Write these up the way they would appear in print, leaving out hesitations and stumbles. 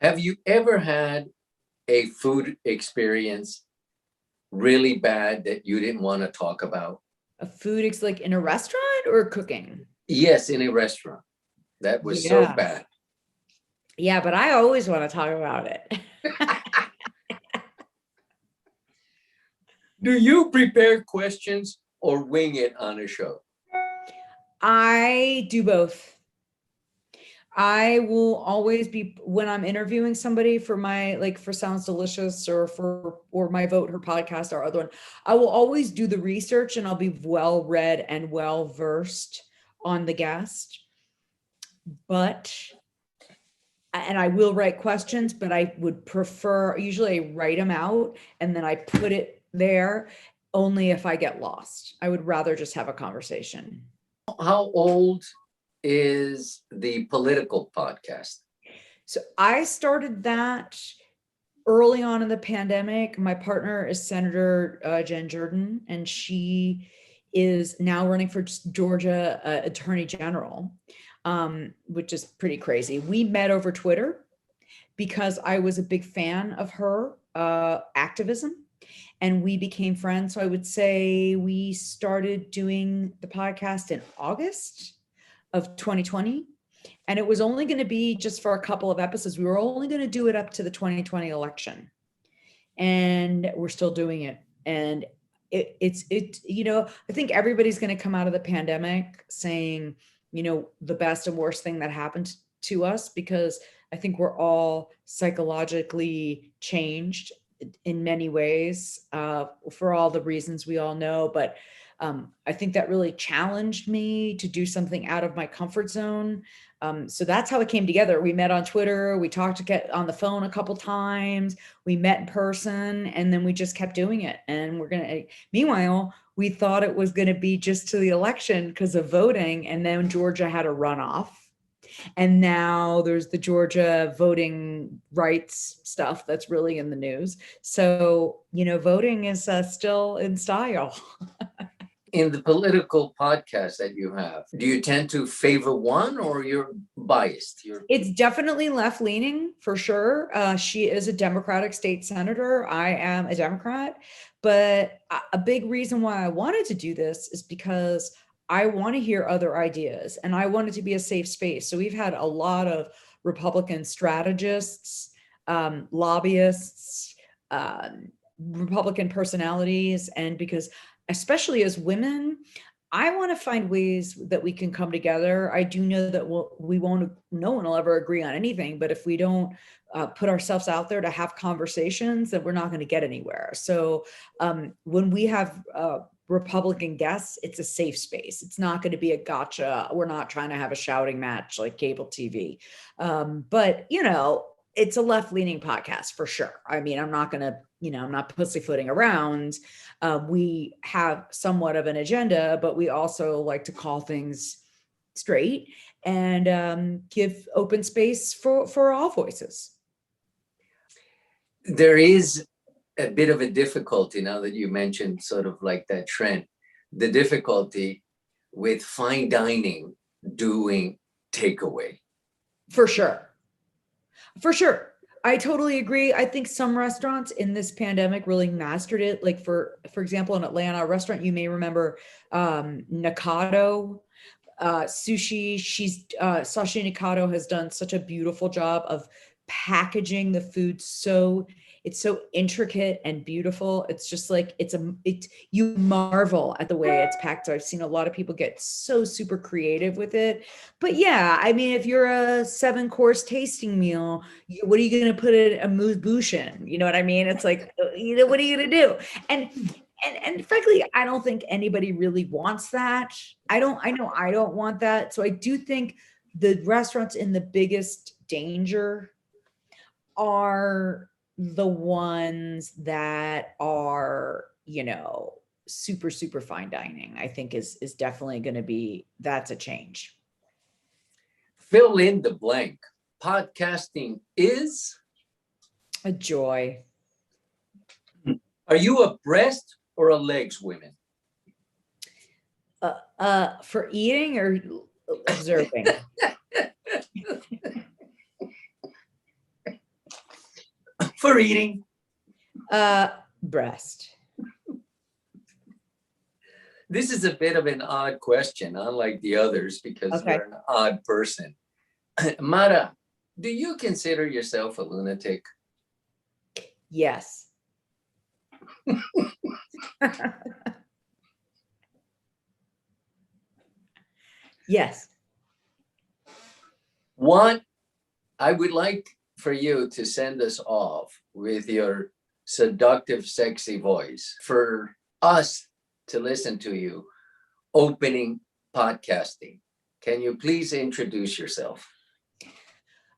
Have you ever had a food experience really bad that you didn't want to talk about? A food like in a restaurant or cooking? Yes, in a restaurant. That was so Yeah. bad. Yeah, but I always want to talk about it. Do you prepare questions or wing it on a show? I do both. I will always be, when I'm interviewing somebody for my, like for Sounds Delicious or my Vote Her podcast or other one, I will always do the research and I'll be well read and well versed on the guest. And I will write questions, but I would prefer, usually I write them out and then I put it there only if I get lost. I would rather just have a conversation. How old is the political podcast? So I started that early on in the pandemic. My partner is Senator Jen Jordan, and she is now running for Georgia Attorney General, which is pretty crazy. We met over Twitter because I was a big fan of her activism, and we became friends. So I would say we started doing the podcast in August of 2020. And it was only going to be just for a couple of episodes. We were only going to do it up to the 2020 election. And we're still doing it. And it's, I think everybody's going to come out of the pandemic saying, the best and worst thing that happened to us, because I think we're all psychologically changed in many ways for all the reasons we all know. But I think that really challenged me to do something out of my comfort zone. So that's how it came together. We met on Twitter. We talked to get on the phone a couple times. We met in person, and then we just kept doing it. And meanwhile, we thought it was going to be just to the election because of voting. And then Georgia had a runoff. And now there's the Georgia voting rights stuff that's really in the news. So, voting is still in style. In the political podcast that you have, do you tend to favor one or you're biased? It's definitely left leaning for sure. She is a Democratic state senator. I am a Democrat. But a big reason why I wanted to do this is because I want to hear other ideas and I want it to be a safe space. So we've had a lot of Republican strategists, lobbyists, Republican personalities, and because especially as women, I want to find ways that we can come together. I do know that no one will ever agree on anything, but if we don't put ourselves out there to have conversations, then we're not going to get anywhere. So when we have Republican guests, it's a safe space. It's not going to be a gotcha. We're not trying to have a shouting match like cable TV. But it's a left-leaning podcast for sure. I mean, I'm not going to, I'm not pussyfooting around. We have somewhat of an agenda, but we also like to call things straight and give open space for all voices. There is a bit of a difficulty now that you mentioned sort of like that trend, the difficulty with fine dining doing takeaway. For sure. For sure. I totally agree. I think some restaurants in this pandemic really mastered it. Like for example, in Atlanta, a restaurant you may remember, Nikado Sushi. Sashi Nikado has done such a beautiful job of packaging the food it's so intricate and beautiful. It's just like you marvel at the way it's packed. So I've seen a lot of people get so super creative with it. But yeah, I mean, if you're a 7-course tasting meal, what are you going to put in a amuse bouche in? You know what I mean? It's like, what are you going to do? And frankly, I don't think anybody really wants that. I know I don't want that. So I do think the restaurants in the biggest danger are the ones that are, super, super fine dining. I think is definitely going to be, that's a change. Fill in the blank. Podcasting is a joy. Are you a breast or a legs woman? For eating or observing? For eating. Breast. This is a bit of an odd question, unlike the others, because Okay. you're an odd person. Mara, do you consider yourself a lunatic? Yes. Yes. What I would like for you to send us off with your seductive, sexy voice for us to listen to you opening podcasting. Can you please introduce yourself?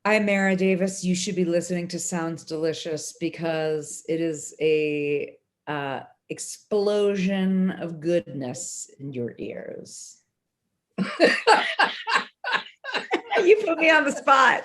I'm Mara Davis. You should be listening to Sounds Delicious because it is a explosion of goodness in your ears. You put me on the spot.